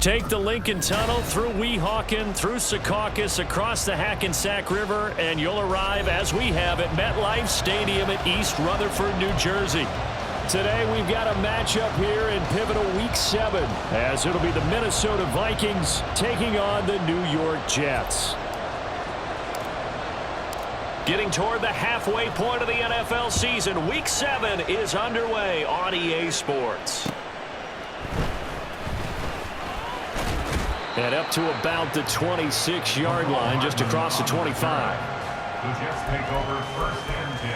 Take the Lincoln Tunnel through Weehawken, through Secaucus, across the Hackensack River, and you'll arrive, as we have, at MetLife Stadium at East Rutherford, New Jersey. Today we've got a matchup here in pivotal Week 7, as it'll be the Minnesota Vikings taking on the New York Jets. Getting toward the halfway point of the NFL season, Week 7 is underway on EA Sports. And up to about the 26-yard line, just across the 25. The Jets take over 1st and 10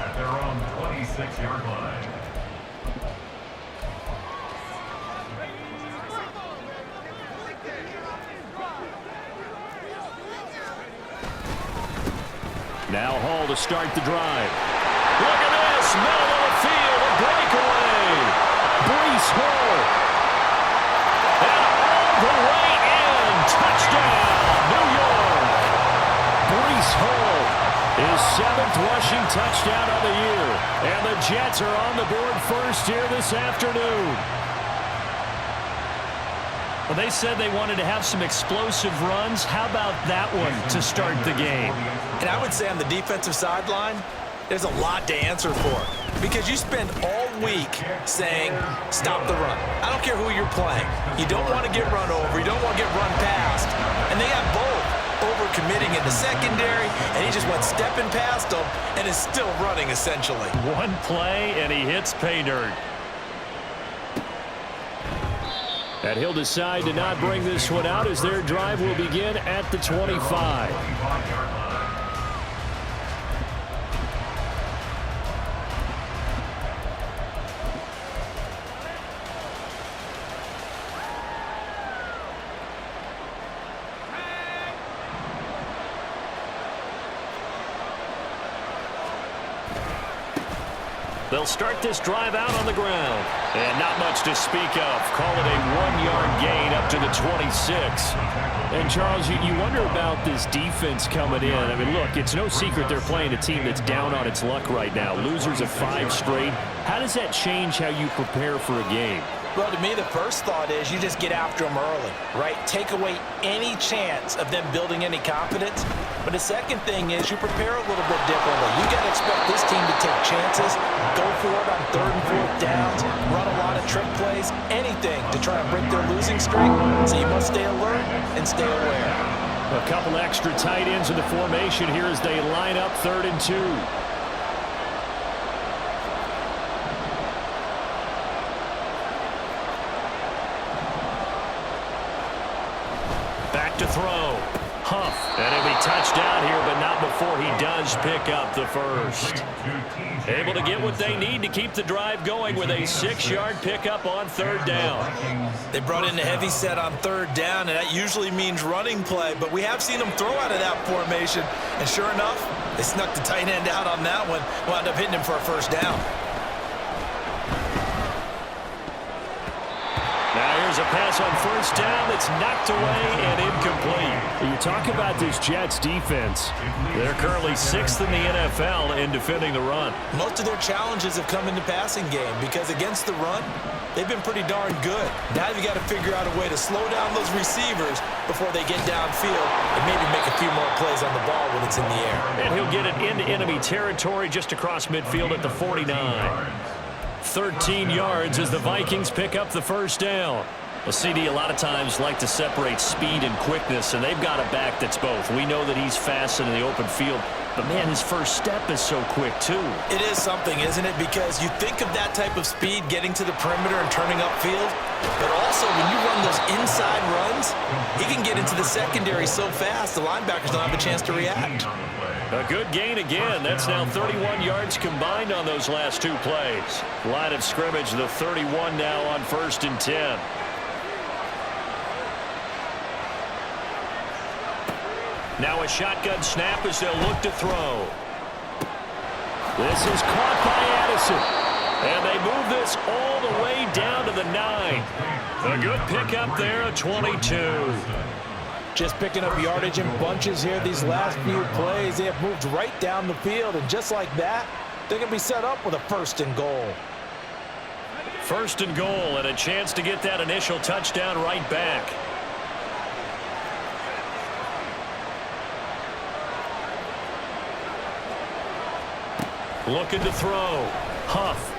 at their own 26-yard line. Now Hall to start the drive. Look at this, middle of the field, a breakaway. Breece Hall. The way in, touchdown, New York. Breece Hall, his 7th rushing touchdown of the year. And the Jets are on the board first here this afternoon. Well, they said they wanted to have some explosive runs. How about that one to start the game? And I would say on the defensive sideline, there's a lot to answer for. Because you spend all week saying, stop the run. I don't care who you're playing. You don't want to get run over. You don't want to get run past. And they got both. Over-committing in the secondary, and he just went stepping past them and is still running, essentially. One play, and he hits pay dirt. And he'll decide to not bring this one out as their drive will begin at the 25. They'll start this drive out on the ground. And not much to speak of. Call it a 1-yard gain up to the 26. And, Charles, you wonder about this defense coming in. I mean, look, it's no secret they're playing a team that's down on its luck right now. Losers of 5 straight. How does that change how you prepare for a game? Well, to me, the first thought is you just get after them early, right? Take away any chance of them building any confidence. But the second thing is you prepare a little bit differently. You got to expect this team to take chances, go for it on 3rd and 4th downs, run a lot of trick plays, anything to try and break their losing streak. So you must stay alert and stay aware. A couple extra tight ends in the formation here as they line up 3rd and 2. Back to throw. Huff. And it'll be touchdown here, but not before he does pick up the first. Able to get what they need to keep the drive going with a 6-yard pickup on 3rd down. They brought in a heavy set on 3rd down, and that usually means running play, but we have seen them throw out of that formation. And sure enough, they snuck the tight end out on that one, wound up hitting him for a 1st down. Here's a pass on 1st down that's knocked away and incomplete. You talk about this Jets defense. They're currently 6th in the NFL in defending the run. Most of their challenges have come in the passing game because against the run, they've been pretty darn good. Now you've got to figure out a way to slow down those receivers before they get downfield and maybe make a few more plays on the ball when it's in the air. And he'll get it into enemy territory just across midfield at the 49. 13 yards as the Vikings pick up the 1st down. Well, CD, a lot of times like to separate speed and quickness, and they've got a back that's both. We know that he's fast in the open field, but, man, his first step is so quick, too. It is something, isn't it? Because you think of that type of speed getting to the perimeter and turning upfield, but also when you run those inside runs, he can get into the secondary so fast the linebackers don't have a chance to react. A good gain again. That's now 31 yards combined on those last 2 plays. Line of scrimmage, the 31 now on 1st and 10. Now a shotgun snap as they'll look to throw. This is caught by Addison. And they move this all the way down to the 9. A good pickup there, a 22. Just picking up yardage in bunches here these last few plays. They have moved right down the field, and just like that, they're going to be set up with a 1st and goal. First and goal, and a chance to get that initial touchdown right back. Looking to throw. Huff.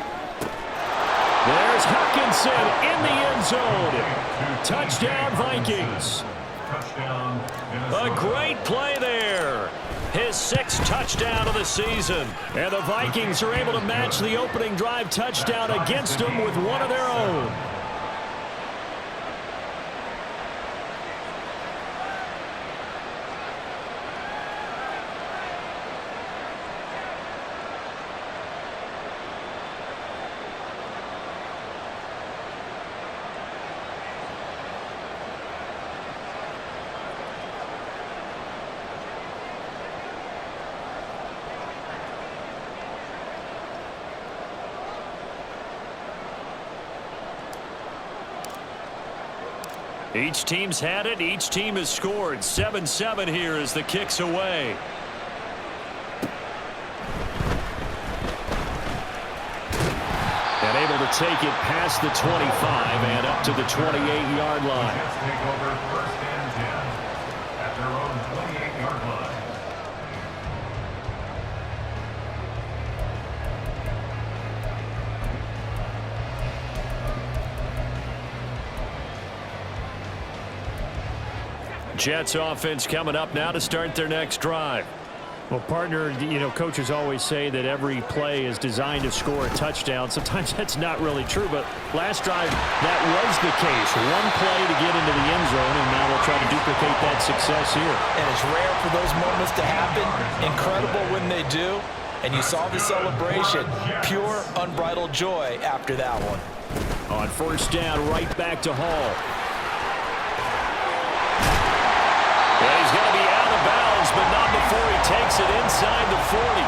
There's Hawkinson in the end zone. Touchdown, Vikings. A great play there. His 6th touchdown of the season. And the Vikings are able to match the opening drive touchdown against them with one of their own. Each team's had it. Each team has scored. 7-7 here as the kick's away. And able to take it past the 25 and up to the 28-yard line. Take over first and 10 at their own 28-yard line. Jets offense coming up now to start their next drive. Well, partner, coaches always say that every play is designed to score a touchdown. Sometimes that's not really true, but last drive, that was the case. One play to get into the end zone, and now they'll try to duplicate that success here. And it's rare for those moments to happen. Incredible when they do. And you saw the celebration. Pure, unbridled joy after that one. On first down, right back to Hall. Yeah, he's going to be out of bounds, but not before he takes it inside the 40.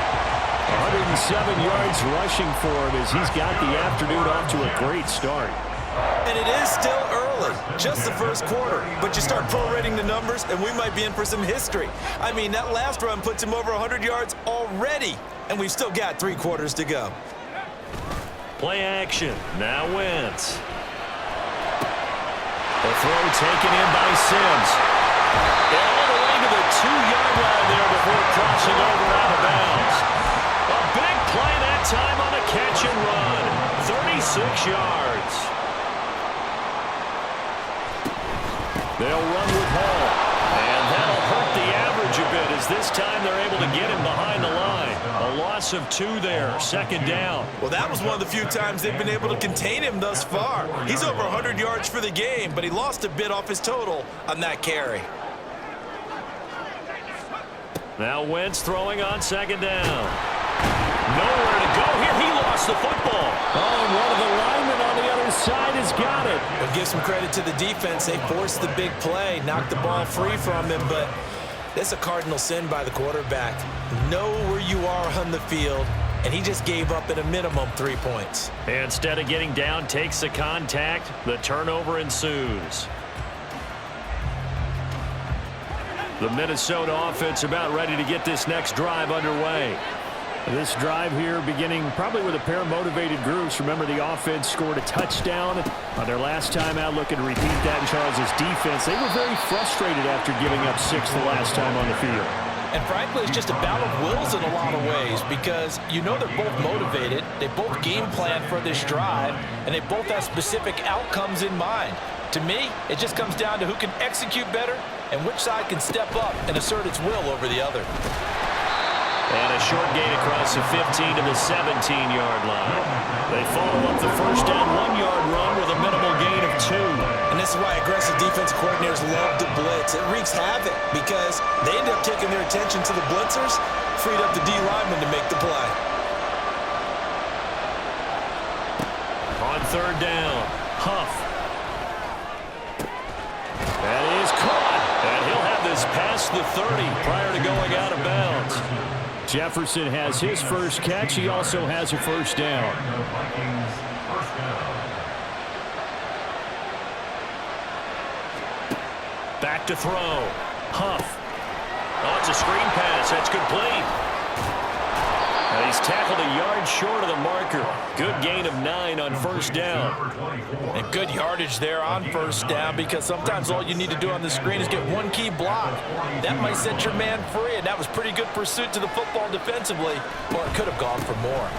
107 yards rushing for him as he's got the afternoon off to a great start. And it is still early, just the first quarter. But you start prorating the numbers, and we might be in for some history. I mean, that last run puts him over 100 yards already, and we've still got 3 quarters to go. Play action. Now Wentz. The throw taken in by Sims. All the way to the 2-yard line there before crossing over out of bounds. A big play that time on a catch and run. 36 yards. They'll run with Hall. And that'll hurt the average a bit as this time they're able to get him behind the line. A loss of 2 there. Second down. Well, that was one of the few times they've been able to contain him thus far. He's over 100 yards for the game, but he lost a bit off his total on that carry. Now Wentz throwing on second down. Nowhere to go here. He lost the football. Oh, and one of the linemen on the other side has got it. We'll give some credit to the defense. They forced the big play, knocked the ball free from him, but that's a cardinal sin by the quarterback. Know where you are on the field, and he just gave up at a minimum 3 points. Instead of getting down, takes the contact. The turnover ensues. The Minnesota offense about ready to get this next drive underway. This drive here beginning probably with a pair of motivated groups. Remember, the offense scored a touchdown on their last time out, looking to repeat that in Charles' defense. They were very frustrated after giving up 6 the last time on the field. And frankly, it's just a battle of wills in a lot of ways because you know they're both motivated, they both game plan for this drive, and they both have specific outcomes in mind. To me, it just comes down to who can execute better and which side can step up and assert its will over the other. And a short gain across the 15 to the 17-yard line. They follow up the first down 1-yard run with a minimal gain of 2. And this is why aggressive defensive coordinators love to blitz. It wreaks havoc because they end up taking their attention to the blitzers, freed up the D lineman to make the play. On third down, Huff. That is caught. And he'll have this past the 30 prior to going out of bounds. Jefferson has his first catch. He also has a first down. Back to throw. Huff. Oh, it's a screen pass. That's complete. He's tackled a yard short of the marker. Good gain of 9 on first down. And good yardage there on first down, because sometimes all you need to do on the screen is get one key block. That might set your man free, and that was pretty good pursuit to the football defensively, or it could have gone for more.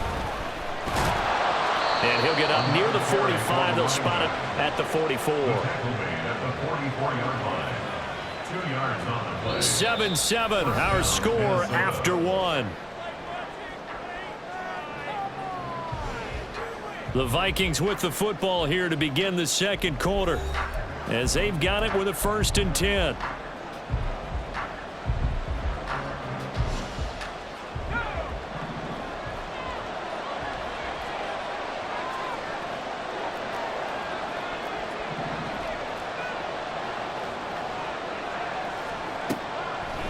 And he'll get up near the 45. They'll spot it at the 44. 7-7, our score after 1. The Vikings with the football here to begin the second quarter, as they've got it with a 1st and 10.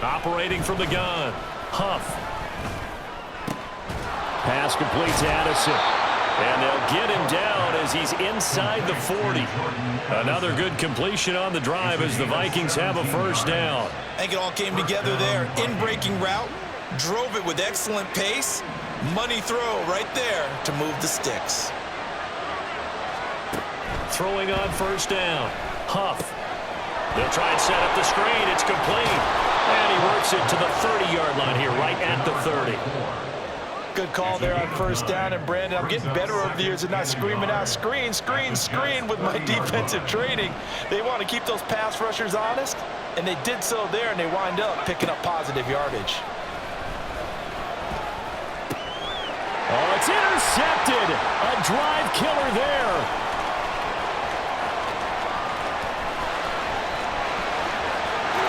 Operating from the gun, Huff. Pass complete to Addison. And they'll get him down as he's inside the 40. Another good completion on the drive as the Vikings have a first down. I think it all came together there. In-breaking route, drove it with excellent pace. Money throw right there to move the sticks. Throwing on first down, Huff. They'll try and set up the screen. It's complete. And he works it to the 30-yard line here, right at the 30. Good call there on first down. And, Brandon, I'm getting better over the years and not screaming out, screen, screen, screen with my defensive training. They want to keep those pass rushers honest, and they did so there, and they wind up picking up positive yardage. Oh, it's intercepted. A drive killer there.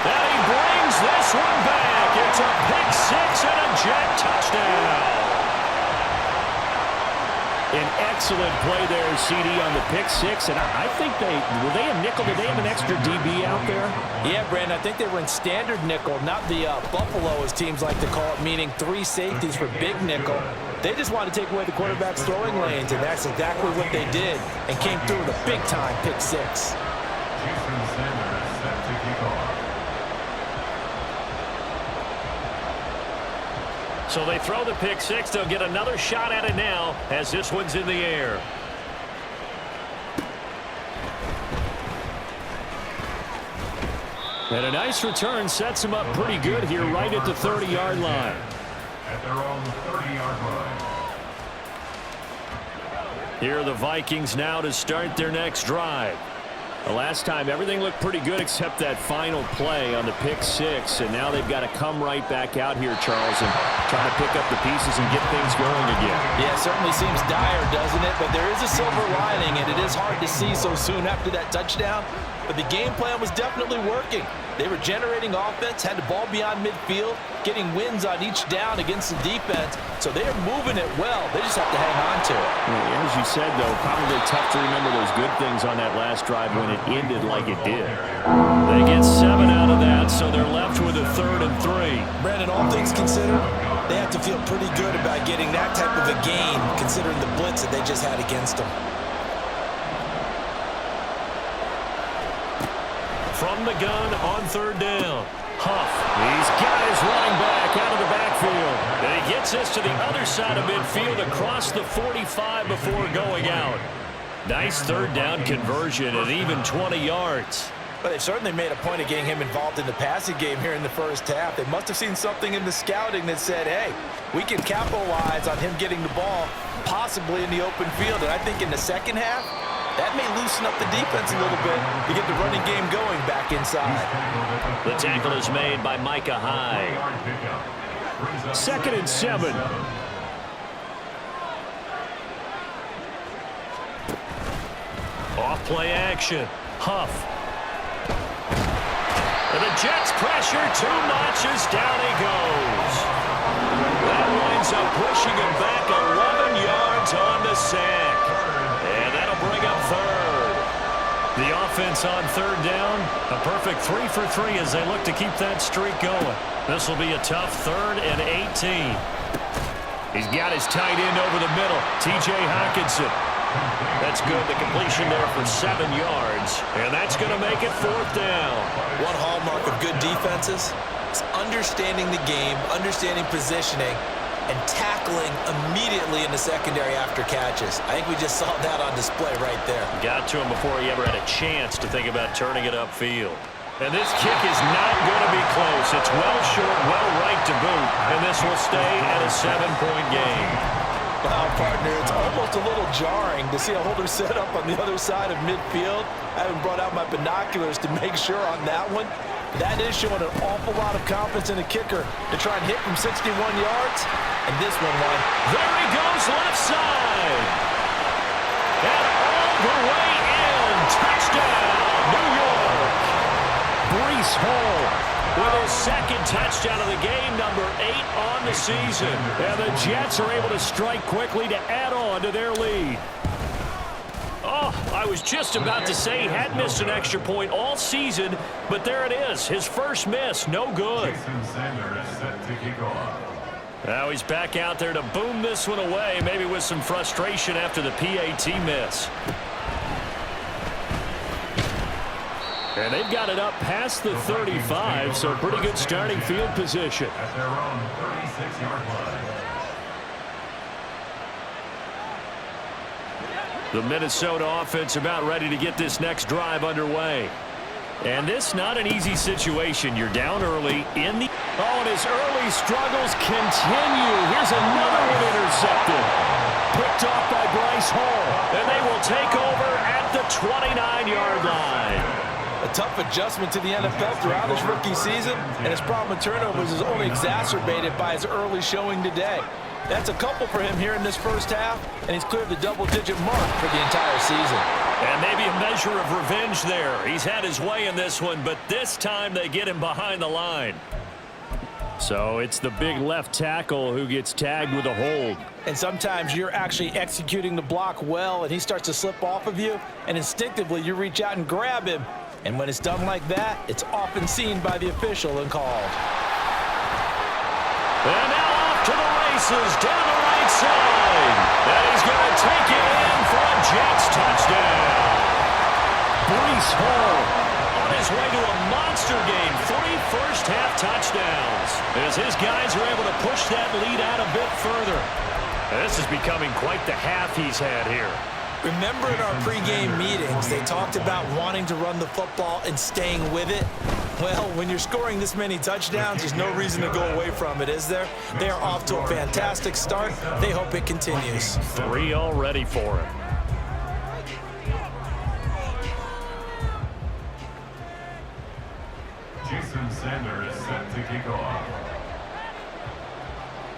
And he brings this one back. It's a pick 6 and a Jet touchdown. An excellent play there, CD, on the pick 6. And I think were they a nickel? Did they have an extra DB out there? Yeah, Brandon, I think they were in standard nickel, not the Buffalo, as teams like to call it, meaning 3 safeties for big nickel. They just wanted to take away the quarterback's throwing lanes, and that's exactly what they did, and came through with a big-time pick 6. So they throw the pick 6. They'll get another shot at it now as this one's in the air. And a nice return sets them up pretty good here right at the 30-yard line. At their own 30-yard line. Here are the Vikings now to start their next drive. The last time, everything looked pretty good except that final play on the pick 6. And now they've got to come right back out here, Charles, and try to pick up the pieces and get things going again. Yeah, it certainly seems dire, doesn't it? But there is a silver lining, and it is hard to see so soon after that touchdown. But the game plan was definitely working. They were generating offense, had the ball beyond midfield, getting wins on each down against the defense. So they are moving it well. They just have to hang on to it. Well, as you said, though, probably tough to remember those good things on that last drive when it ended like it did. They get 7 out of that, so they're left with a 3rd and 3. Brandon, all things considered, they have to feel pretty good about getting that type of a gain, considering the blitz that they just had against them. From the gun on 3rd down, Huff. He's got his running back out of the backfield. And he gets this to the other side of midfield across the 45 before going out. Nice 3rd down conversion and even 20 yards. But they've certainly made a point of getting him involved in the passing game here in the first half. They must have seen something in the scouting that said, hey, we can capitalize on him getting the ball possibly in the open field. And I think in the second half, that may loosen up the defense a little bit to get the running game going back inside. The tackle is made by Micah Hyde. 2nd and 7. Off play action. Huff. And the Jets pressure too much as down he goes. That winds up pushing him back 11 yards on the sack. And that'll bring up 3rd. The offense on 3rd down, a perfect 3 for 3 as they look to keep that streak going. This will be a tough 3rd and 18. He's got his tight end over the middle, T.J. Hockenson. That's good, the completion there for 7 yards. And that's going to make it 4th down. One hallmark of good defenses is understanding the game, understanding positioning, and tackling immediately in the secondary after catches. I think we just saw that on display right there. Got to him before he ever had a chance to think about turning it upfield. And this kick is not going to be close. It's well short, well right to boot, and this will stay at a 7-point game. Wow, partner, it's almost a little jarring to see a holder set up on the other side of midfield. I haven't brought out my binoculars to make sure on that one. That is showing an awful lot of confidence in the kicker to try and hit from 61 yards. And this one won. There he goes, left side. And all the way in. Touchdown, New York. Breece Hall with his second touchdown of the game, number 8 on the season. And the Jets are able to strike quickly to add on to their lead. Oh, I was just about to say he had missed an extra point all season, but there it is. His first miss, no good. szn4 is set to kick off. Now he's back out there to boom this one away, maybe with some frustration after the PAT miss. And they've got it up past the 35, so pretty good starting field position. At their own 36-yard line. The Minnesota offense about ready to get this next drive underway. And this not an easy situation. You're down early in the... Oh, and his early struggles continue. Here's another one intercepted. Picked off by Bryce Hall. And they will take over at the 29-yard line. A tough adjustment to the NFL throughout his rookie season, and his problem with turnovers is only exacerbated by his early showing today. That's a couple for him here in this first half, and he's cleared the double-digit mark for the entire season. And maybe a measure of revenge there. He's had his way in this one, but this time they get him behind the line. So it's the big left tackle who gets tagged with a hold. And sometimes you're actually executing the block well, and he starts to slip off of you, and instinctively you reach out and grab him. And when it's done like that, it's often seen by the official and called. And now off to the races, down the right side. And he's going to take it in for a Jets touchdown. Breece Hall on his way to a monster game. 3 first-half touchdowns as his guys are able to push that lead out a bit further. And this is becoming quite the half he's had here. Remember in our pregame meetings, they talked about wanting to run the football and staying with it? Well, when you're scoring this many touchdowns, there's no reason to go away from it, is there? They are off to a fantastic start. They hope it continues. 3 already for him. szn4 is set to kick off.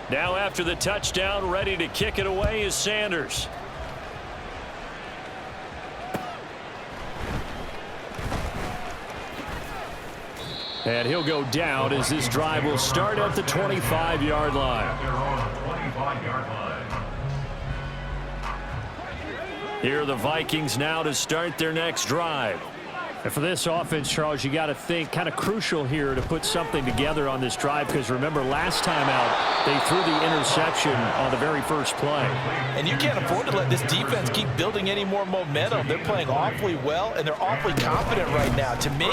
Now after the touchdown, ready to kick it away is Sanders. And he'll go down as this drive will start at the 25-yard line. At their own 25-yard line. Here are the Vikings now to start their next drive. And for this offense, Charles, you got to think kind of crucial here to put something together on this drive, because remember last time out they threw the interception on the very first play. And you can't afford to let this defense keep building any more momentum. They're playing awfully well, and they're awfully confident right now. To me,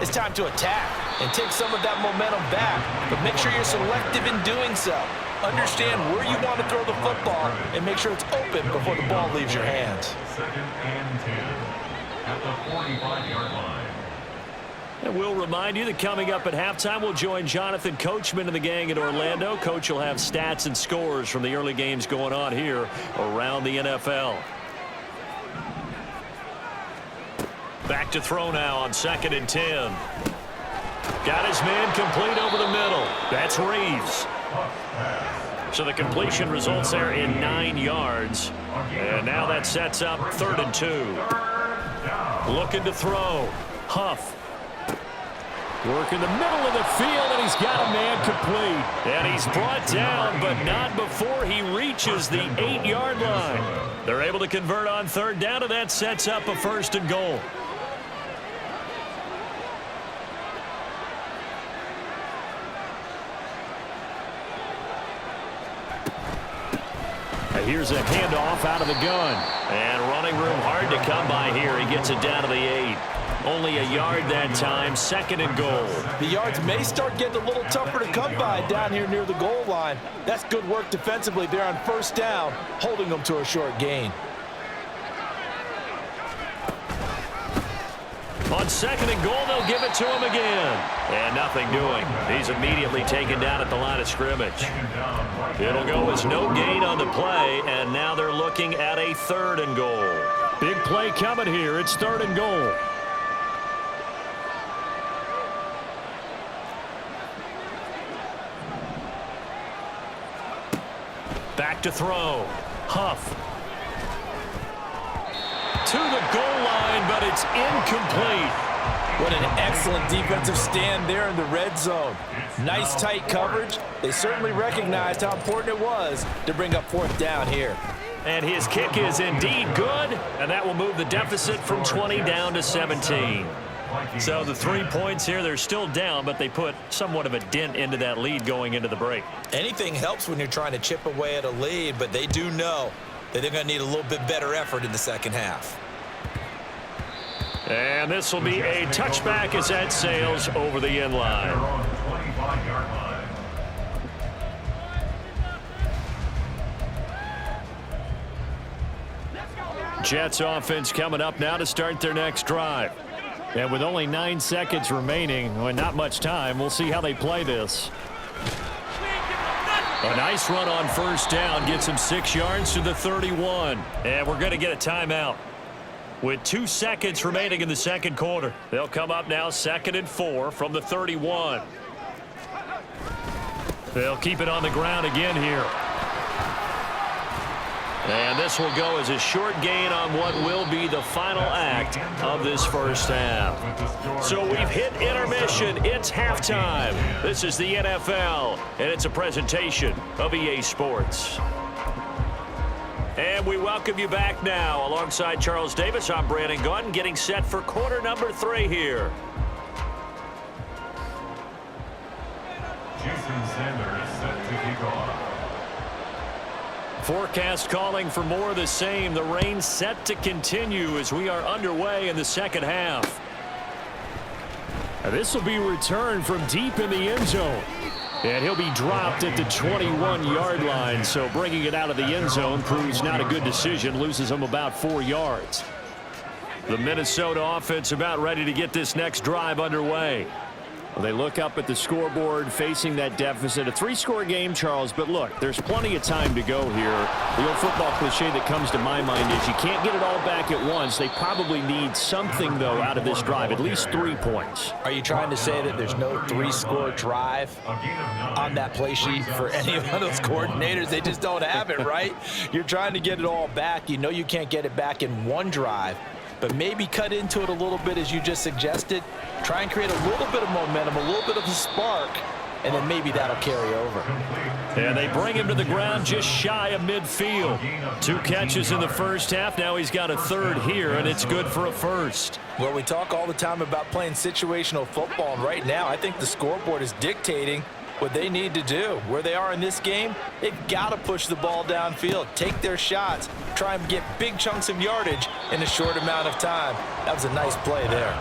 it's time to attack and take some of that momentum back, but make sure you're selective in doing so. Understand where you want to throw the football and make sure it's open before the ball leaves your hands. 2nd and 10 at the 45-yard line. And we'll remind you that coming up at halftime, we'll join Jonathan Coachman and the gang in Orlando. Coach will have stats and scores from the early games going on here around the NFL. Back to throw now on 2nd and 10. Got his man complete over the middle. That's Reeves. So the completion results there in 9 yards. And now that sets up 3rd and 2. Looking to throw. Huff. Working the middle of the field, and he's got a man complete. And he's brought down, but not before he reaches the 8-yard line. They're able to convert on 3rd down, and that sets up a 1st and goal. Here's a handoff out of the gun. And running room hard to come by here. He gets it down to the 8. Only a yard that time, 2nd and goal. The yards may start getting a little tougher to come by down here near the goal line. That's good work defensively there on 1st down, holding them to a short gain. On 2nd and goal, they'll give it to him again. And nothing doing. He's immediately taken down at the line of scrimmage. It'll go as no gain on the play, and now they're looking at a 3rd and goal. Big play coming here. It's 3rd and goal. Back to throw. Huff. To the goal line, but it's incomplete. What an excellent defensive stand there in the red zone. Nice tight coverage. They certainly recognized how important it was to bring up 4th down here. And his kick is indeed good, and that will move the deficit from 20 down to 17. So the 3 points here, they're still down, but they put somewhat of a dent into that lead going into the break. Anything helps when you're trying to chip away at a lead, but they do know that they're going to need a little bit better effort in the 2nd half. And this will be a touchback as that sails over the end line. Jets offense coming up now to start their next drive. And with only 9 seconds remaining, well, not much time, we'll see how they play this. A nice run on 1st down gets him 6 yards to the 31. And we're going to get a timeout. With 2 seconds remaining in the 2nd quarter, they'll come up now 2nd and 4 from the 31. They'll keep it on the ground again here. And this will go as a short gain on what will be the final act of this 1st half. So we've hit intermission. It's halftime. This is the NFL, and it's a presentation of EA Sports. And we welcome you back now. Alongside Charles Davis, I'm Brandon Gaudin, getting set for quarter number 3 here. Jason Sanders set to kick off. Forecast calling for more of the same. The rain set to continue as we are underway in the 2nd half. This will be returned from deep in the end zone. And he'll be dropped at the 21-yard line, so bringing it out of the end zone proves not a good decision, loses him about 4 yards. The Minnesota offense about ready to get this next drive underway. Well, they look up at the scoreboard facing that deficit. A 3-score game, Charles, but look, there's plenty of time to go here. The old football cliche that comes to my mind is you can't get it all back at once. They probably need something, though, out of this drive, at least 3 points. Are you trying to say that there's no 3-score drive on that play sheet for any of those coordinators? They just don't have it, right? You're trying to get it all back. You know you can't get it back in one drive. But maybe cut into it a little bit as you just suggested. Try and create a little bit of momentum, a little bit of a spark, and then maybe that'll carry over. And they bring him to the ground just shy of midfield. 2 catches in the 1st half. Now he's got a 3rd here, and it's good for a 1st. Well, we talk all the time about playing situational football, and right now I think the scoreboard is dictating what they need to do. Where they are in this game, they've got to push the ball downfield, take their shots, try and get big chunks of yardage in a short amount of time. That was a nice play there.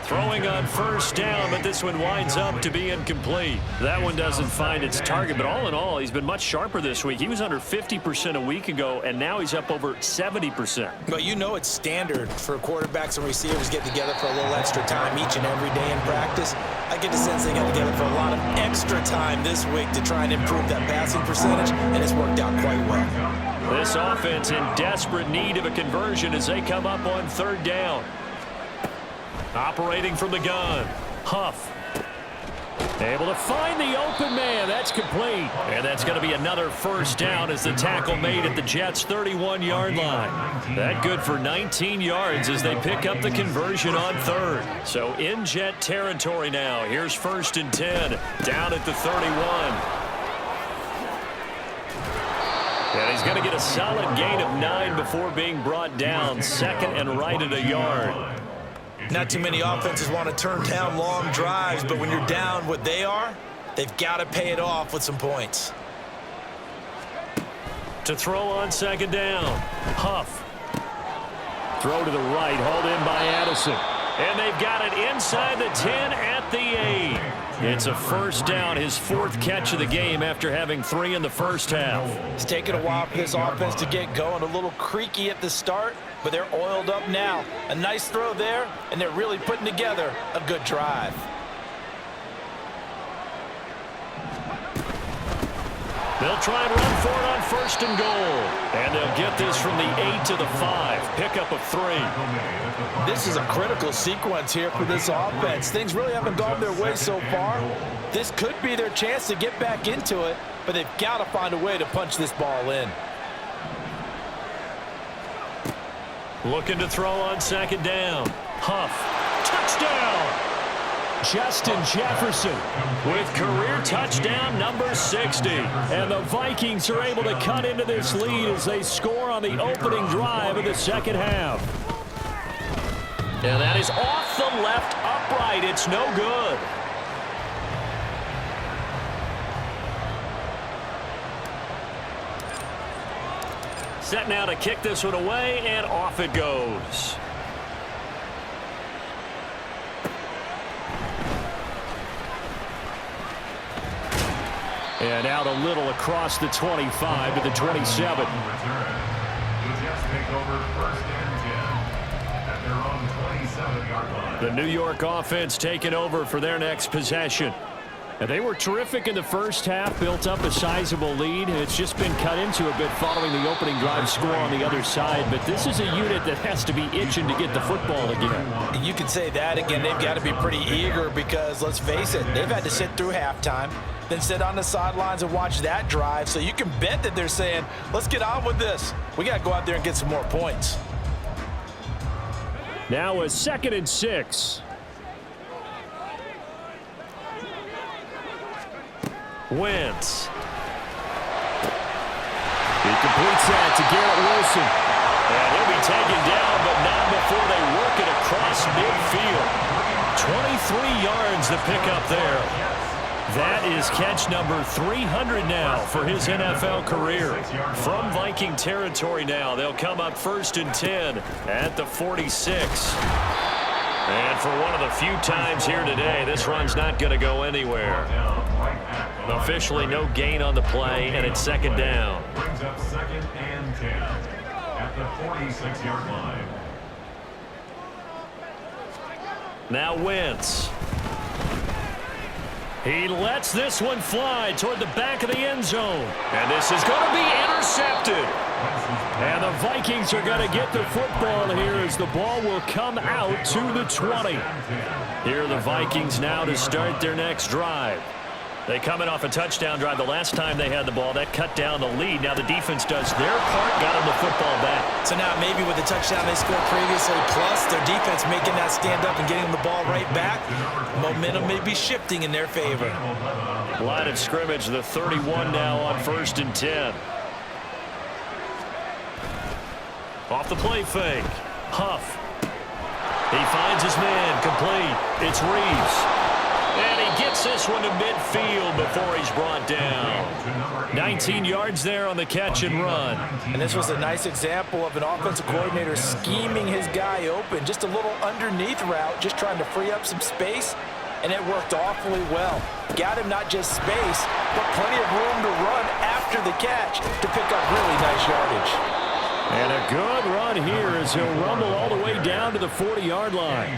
Throwing on 1st down, but this one winds up to be incomplete. That one doesn't find its target, but all in all, he's been much sharper this week. He was under 50% a week ago, and now he's up over 70%. But you know it's standard for quarterbacks and receivers get together for a little extra time each and every day in practice. I get the sense they got together for a lot of extra time this week to try and improve that passing percentage, and it's worked out quite well. This offense in desperate need of a conversion as they come up on 3rd down. Operating from the gun, Huff. Able to find the open man. That's complete. And that's going to be another 1st down as the tackle made at the Jets' 31-yard line. That good for 19 yards as they pick up the conversion on 3rd. So in Jet territory now. Here's 1st and 10 down at the 31. And he's going to get a solid gain of 9 before being brought down. 2nd and right at a yard. Not too many offenses want to turn down long drives, but when you're down what they are, they've got to pay it off with some points. To throw on 2nd down, Huff. Throw to the right, hauled in by Addison. And they've got it inside the 10 at the 8. It's a first down, his 4th catch of the game after having 3 in the first half. It's taken a while for this offense to get going. A little creaky at the start, but they're oiled up now. A nice throw there, and they're really putting together a good drive. They'll try and run for it on 1st and goal. And they'll get this from the 8 to the 5. Pickup of 3. This is a critical sequence here for this offense. Things really haven't gone their way so far. This could be their chance to get back into it, but they've got to find a way to punch this ball in. Looking to throw on 2nd down. Huff. Touchdown! Justin Jefferson with career touchdown number 60. And the Vikings are able to cut into this lead as they score on the opening drive of the 2nd half. And that is off the left upright. It's no good. Set now to kick this one away, and off it goes. And out a little across the 25 to the 27. The Jets take over 1st and 10 at their own 27-yard line. The New York offense taking over for their next possession. And they were terrific in the first half, built up a sizable lead. It's just been cut into a bit following the opening drive score on the other side. But this is a unit that has to be itching to get the football again. You can say that again. They've got to be pretty eager because, let's face it, they've had to sit through halftime, then sit on the sidelines and watch that drive. So you can bet that they're saying, let's get on with this. We got to go out there and get some more points. Now a 2nd and 6. Wentz. He completes that to Garrett Wilson. And he'll be taken down, but not before they work it across midfield. 23 yards to pick up there. That is catch number 300 now for his NFL career. From Viking territory now, they'll come up 1st and 10 at the 46. And for one of the few times here today, this run's not going to go anywhere. Officially no gain on the play, and it's 2nd down. Brings up 2nd and 10 at the 46-yard line. Now Wentz. He lets this one fly toward the back of the end zone. And this is going to be intercepted. And the Vikings are going to get the football here as the ball will come out to the 20. Here are the Vikings now to start their next drive. They come in off a touchdown drive the last time they had the ball. That cut down the lead. Now the defense does their part, got them the football back. So now maybe with the touchdown they scored previously, plus their defense making that stand up and getting them the ball right back, momentum may be shifting in their favor. Line of scrimmage, the 31 now on 1st and 10. Off the play fake. Huff. He finds his man, complete. It's Reeves. And he gets this one to midfield before he's brought down. 19 yards there on the catch and run. And this was a nice example of an offensive coordinator scheming his guy open. Just a little underneath route, just trying to free up some space, and it worked awfully well. Got him not just space, but plenty of room to run after the catch to pick up really nice yardage. And a good run here as he'll rumble all the way down to the 40-yard line.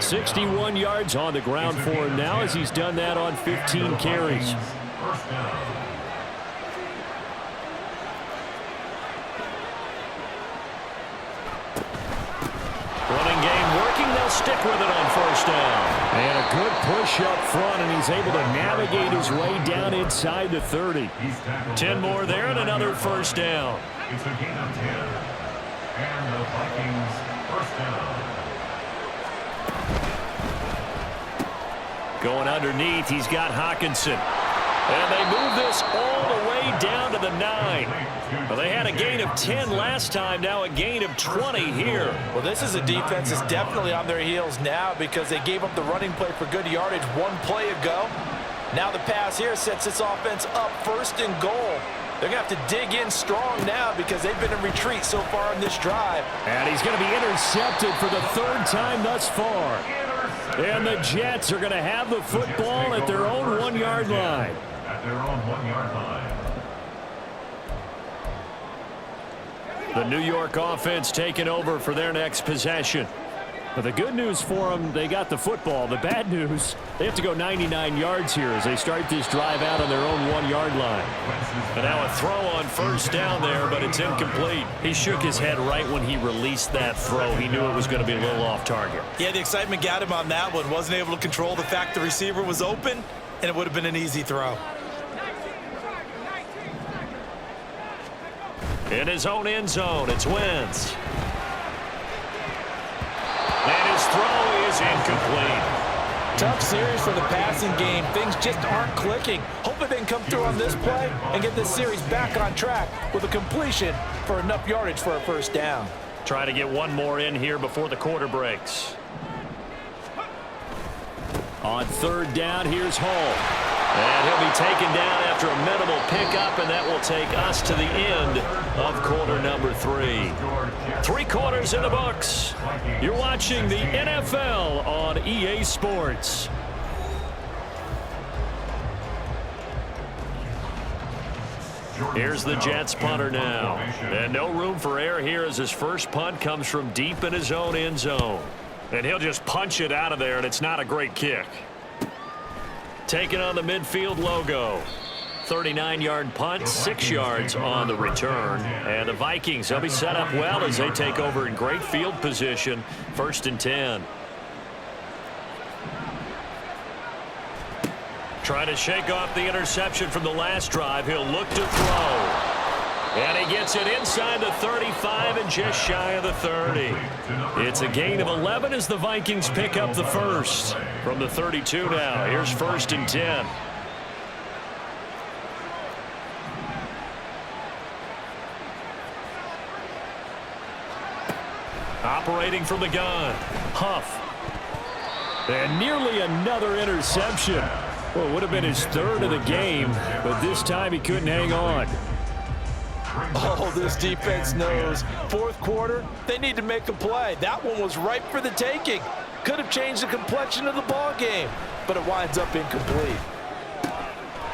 61 yards on the ground for him now as he's done that on 15 carries. Running game working. They'll stick with it on 1st down. And a good push up front, and he's able to navigate his way down inside the 30. 10 more there and another 1st down. It's a gain of 10. And the Vikings 1st down. Going underneath, he's got Hawkinson. And they move this all the way down to the 9. Well, they had a gain of 10 last time, now a gain of 20 here. Well, this is a defense that's definitely on their heels now because they gave up the running play for good yardage one play ago. Now the pass here sets this offense up 1st and goal. They're going to have to dig in strong now because they've been in retreat so far in this drive. And he's going to be intercepted for the third time thus far. And the Jets are going to have the football at their own 1-yard line. At their own 1-yard line. The New York offense taking over for their next possession. But the good news for them, they got the football. The bad news, they have to go 99 yards here as they start this drive out on their own 1-yard line. And now a throw on first down there, but it's incomplete. He shook his head right when he released that throw. He knew it was going to be a little off target. Yeah, the excitement got him on that one. Wasn't able to control the fact the receiver was open, and it would have been an easy throw. In his own end zone, it's Wentz. And his throw is incomplete. Tough series for the passing game. Things just aren't clicking. Hopefully they can come through on this play and get this series back on track with a completion for enough yardage for a first down. Try to get one more in here before the quarter breaks. On third down, here's Hall. And he'll be taken down after a minimal pickup, and that will take us to the end of quarter number 3. 3 quarters in the books. You're watching the NFL on EA Sports. Here's the Jets punter now. And no room for error here as his first punt comes from deep in his own end zone. And he'll just punch it out of there, and it's not a great kick. Taking on the midfield logo. 39-yard punt, 6 yards on the return. And the Vikings, they'll be set up well as they take over in great field position. 1st and 10. Trying to shake off the interception from the last drive. He'll look to throw. And he gets it inside the 35 and just shy of the 30. It's a gain of 11 as the Vikings pick up the first. From the 32 now, here's 1st and 10. Operating from the gun, Huff. And nearly another interception. Well, it would have been his 3rd of the game, but this time he couldn't hang on. Oh, this defense knows. 4th quarter, they need to make a play. That one was ripe for the taking. Could have changed the complexion of the ball game, but it winds up incomplete.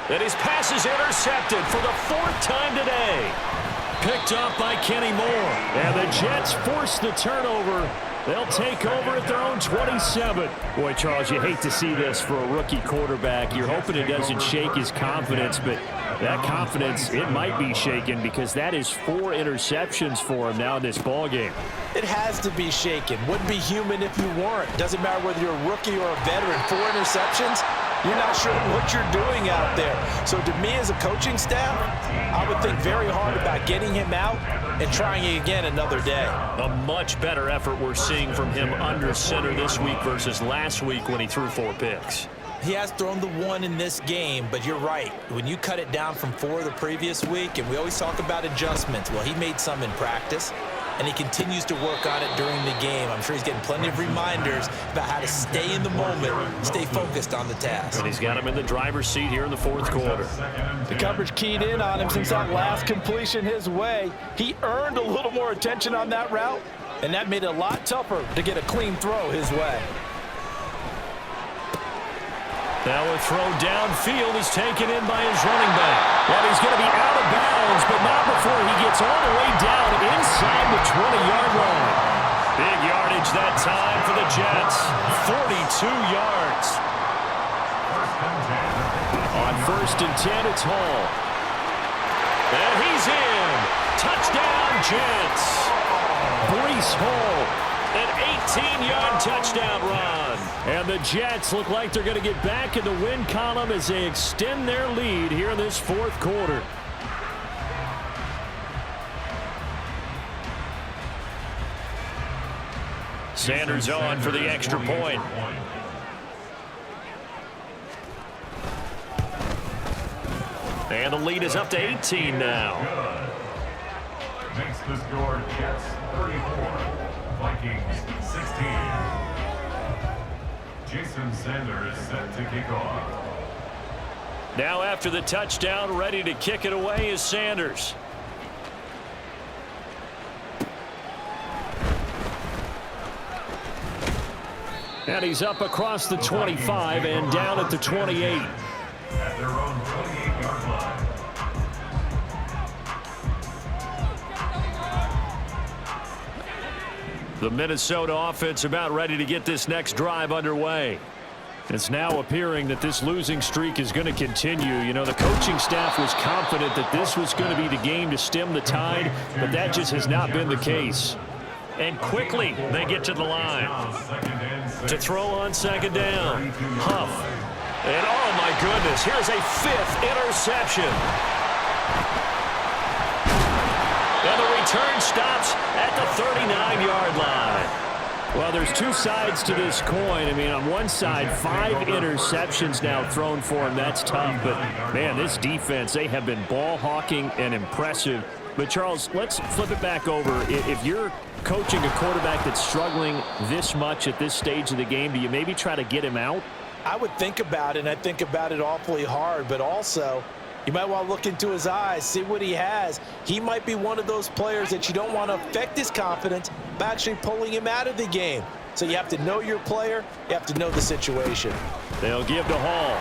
And his pass is intercepted for the 4th time today. Picked up by Kenny Moore. And the Jets force the turnover. They'll take over at their own 27. Boy, Charles, you hate to see this for a rookie quarterback. You're hoping it doesn't shake his confidence, but that confidence, it might be shaken because that is 4 interceptions for him now in this ballgame. It has to be shaken. Wouldn't be human if you weren't. Doesn't matter whether you're a rookie or a veteran. 4 interceptions, you're not sure what you're doing out there. So to me as a coaching staff, I would think very hard about getting him out and trying it again another day. A much better effort we're seeing from him under center this week versus last week when he threw 4 picks. He has thrown the 1 in this game, but you're right. When you cut it down from 4 the previous week, and we always talk about adjustments, well, he made some in practice, and he continues to work on it during the game. I'm sure he's getting plenty of reminders about how to stay in the moment, stay focused on the task. And he's got him in the driver's seat here in the 4th quarter. The coverage keyed in on him since that last completion his way. He earned a little more attention on that route, and that made it a lot tougher to get a clean throw his way. Now a throw downfield is taken in by his running back. And he's going to be out of bounds, but not before he gets all the way down inside the 20-yard line. Big yardage that time for the Jets. 42 yards. On 1st and 10, it's Hall. And he's in. Touchdown, Jets. Breece Hall. An 18-yard touchdown run. And the Jets look like they're going to get back in the win column as they extend their lead here in this 4th quarter. Sanders on for the extra point. And the lead is up to 18 now. Makes the score Jets 34. Vikings 16. Jason Sanders set to kick off. Now after the touchdown, ready to kick it away is Sanders. And he's up across the 25 and down at the 28. At their own 28-yard line. The Minnesota offense about ready to get this next drive underway. It's now appearing that this losing streak is going to continue. You know, the coaching staff was confident that this was going to be the game to stem the tide, but that just has not been the case. And quickly, they get to the line. To throw on second down. Huff. And oh my goodness, here's a 5th interception. And the return stops at the 39-yard line. Well, there's two sides to this coin. I mean, on one side, 5 interceptions now thrown for him. That's tough. But, man, this defense, they have been ball hawking and impressive. But, Charles, let's flip it back over. If you're coaching a quarterback that's struggling this much at this stage of the game, do you maybe try to get him out? I would think about it, and I think about it awfully hard. But also, you might want to look into his eyes, see what he has. He might be one of those players that you don't want to affect his confidence by actually pulling him out of the game. So you have to know your player. You have to know the situation. They'll give to Hall.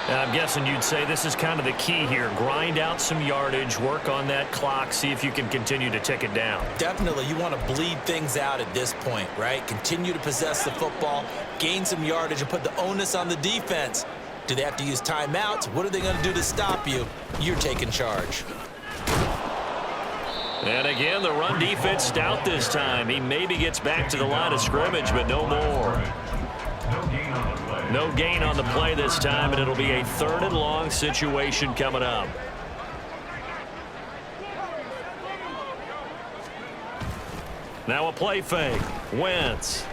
And I'm guessing you'd say this is kind of the key here. Grind out some yardage, work on that clock, see if you can continue to tick it down. Definitely, you want to bleed things out at this point, right? Continue to possess the football, gain some yardage, and put the onus on the defense. Do they have to use timeouts? What are they going to do to stop you? You're taking charge. And again, the run defense stout this time. He maybe gets back to the line of scrimmage, but no more. No gain on the play this time, and it'll be a 3rd and long situation coming up. Now a play fake. Wentz.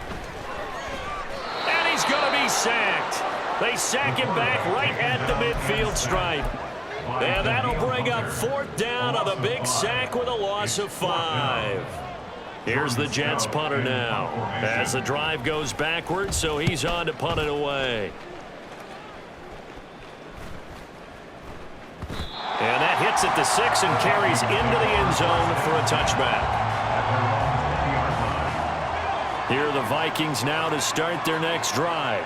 And he's going to be sacked. They sack him back right at the midfield stripe. And that'll bring up 4th down on the big sack with a loss of 5. Here's the Jets punter now as the drive goes backwards, so he's on to punt it away. And that hits at the 6 and carries into the end zone for a touchback. Here are the Vikings now to start their next drive.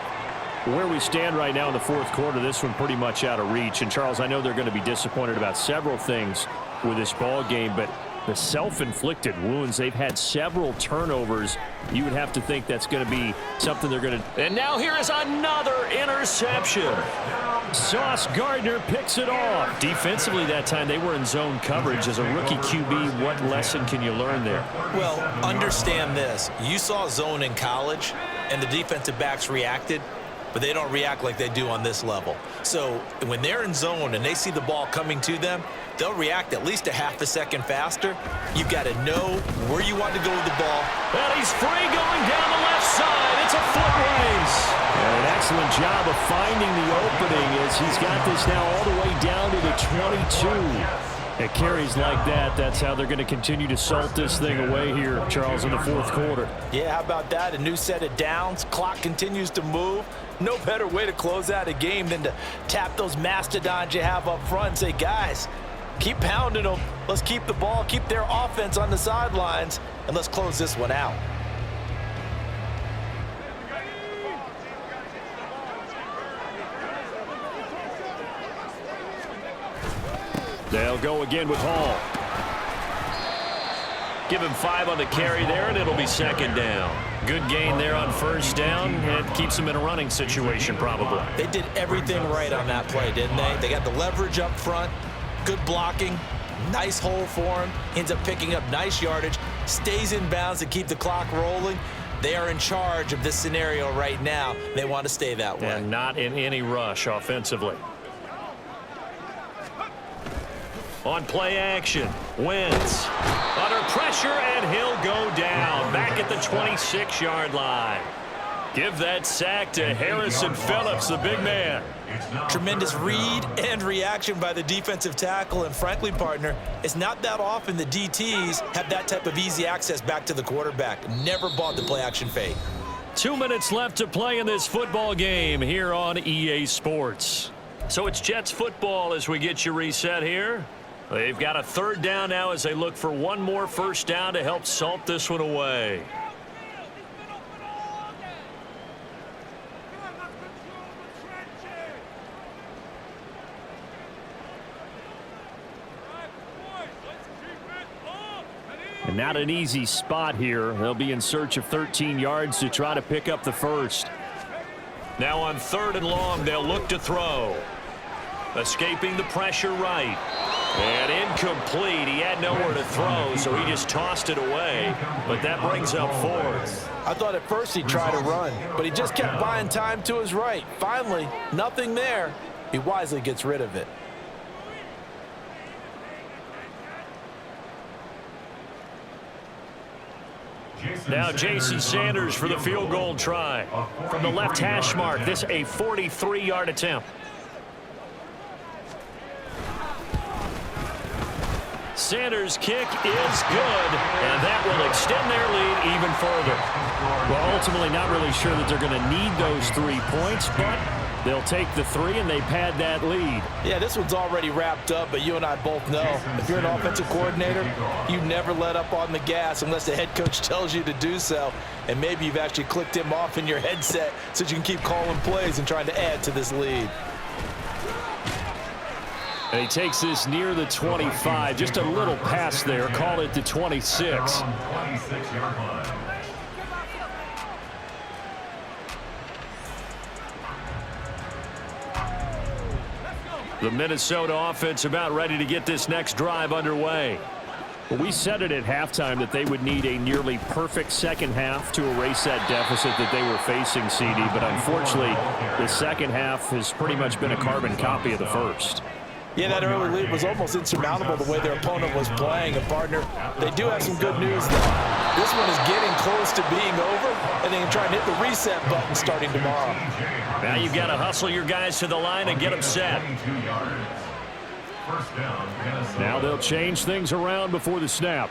Where we stand right now in the 4th quarter, this one pretty much out of reach. And, Charles, I know they're going to be disappointed about several things with this ball game, but the self-inflicted wounds, they've had several turnovers. You would have to think that's going to be something they're going to... And now here is another interception. Sauce Gardner picks it off. Defensively that time, they were in zone coverage. As a rookie QB, what lesson can you learn there? Well, understand this. You saw zone in college, and the defensive backs reacted, but they don't react like they do on this level. So when they're in zone and they see the ball coming to them, they'll react at least a half a second faster. You've got to know where you want to go with the ball. And he's free going down the left side. It's a foot race. And an excellent job of finding the opening as he's got this now all the way down to the 22. It carries like that. That's how they're going to continue to salt this thing away here, Charles, in the 4th quarter. Yeah, how about that? A new set of downs. Clock continues to move. No better way to close out a game than to tap those mastodons you have up front and say, guys, keep pounding them. Let's keep the ball, keep their offense on the sidelines, and let's close this one out. They'll go again with Hall. Give him 5 on the carry there, and it'll be 2nd down. Good gain there on 1st down. It keeps them in a running situation, probably. They did everything right on that play, didn't they? They got the leverage up front, good blocking, nice hole for him. Ends up picking up nice yardage, stays in bounds to keep the clock rolling. They are in charge of this scenario right now. They want to stay that way. And not in any rush offensively. On play action, Wentz under pressure, and he'll go down back at the 26-yard line. Give that sack to Harrison Phillips, the big man. Tremendous read and reaction by the defensive tackle, and frankly, partner, it's not that often the DTs have that type of easy access back to the quarterback. Never bought the play action fake. 2 minutes left to play in this football game here on EA Sports. So it's Jets football as we get you reset here. They've got a third down now as they look for one more first down to help salt this one away. And not an easy spot here. They'll be in search of 13 yards to try to pick up the first. Now on 3rd and long, they'll look to throw. Escaping the pressure right. And incomplete. He had nowhere to throw, so he just tossed it away. But that brings up 4th. I thought at first he'd try to run, but he just kept buying time to his right. Finally, nothing there. He wisely gets rid of it. Now J.C. Sanders for the field goal try. From the left hash mark, this a 43-yard attempt. Sanders' kick is good, and that will extend their lead even further. Well, ultimately not really sure that they're going to need those 3 points, but they'll take the 3 and they pad that lead. Yeah, this one's already wrapped up, but you and I both know if you're an offensive coordinator, you never let up on the gas unless the head coach tells you to do so. And maybe you've actually clicked him off in your headset so you can keep calling plays and trying to add to this lead. And he takes this near the 25. Just a little pass there. Call it the 26. The Minnesota offense about ready to get this next drive underway. Well, we said it at halftime that they would need a nearly perfect second half to erase that deficit that they were facing, CD. But unfortunately, the second half has pretty much been a carbon copy of the first. Yeah, that early lead was almost insurmountable the way their opponent was playing. And, partner, they do have some good news, though. This one is getting close to being over, and they can try and hit the reset button starting tomorrow. Now you've got to hustle your guys to the line and get them set. Now they'll change things around before the snap.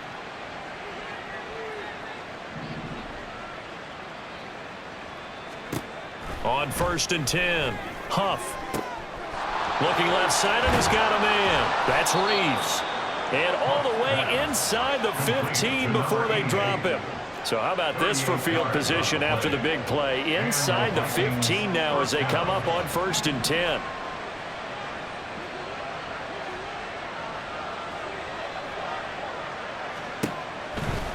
On 1st and 10, Huff. Looking left side, and he's got a man. That's Reeves. And all the way inside the 15 before they drop him. So how about this for field position after the big play? Inside the 15 now as they come up on 1st and 10.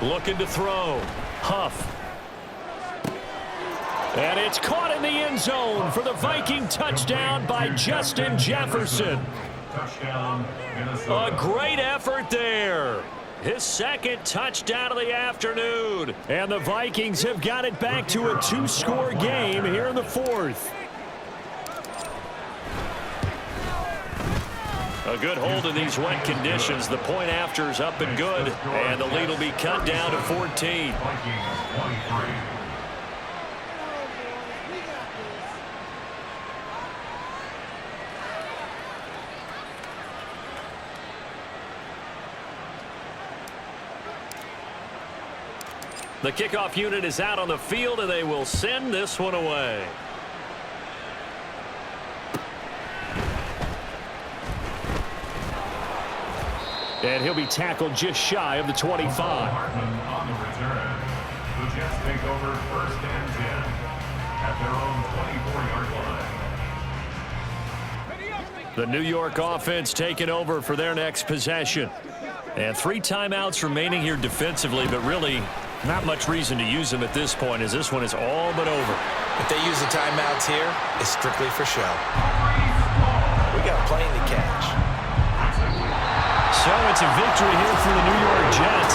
Looking to throw. Huff. And it's caught in the end zone for the Viking touchdown by Justin Jefferson. A great effort there. His second touchdown of the afternoon. And the Vikings have got it back to a 2-score game here in the 4th. A good hold in these wet conditions. The point after is up and good. And the lead will be cut down to 14. The kickoff unit is out on the field, and they will send this one away. And he'll be tackled just shy of the 25. On the return. The Jets take over 1st and 10 at their own 24-yard line. The New York offense taking over for their next possession. And 3 timeouts remaining here defensively, but really not much reason to use them at this point as this one is all but over. If they use the timeouts here, it's strictly for show. We got a plane to catch. So it's a victory here for the New York Jets.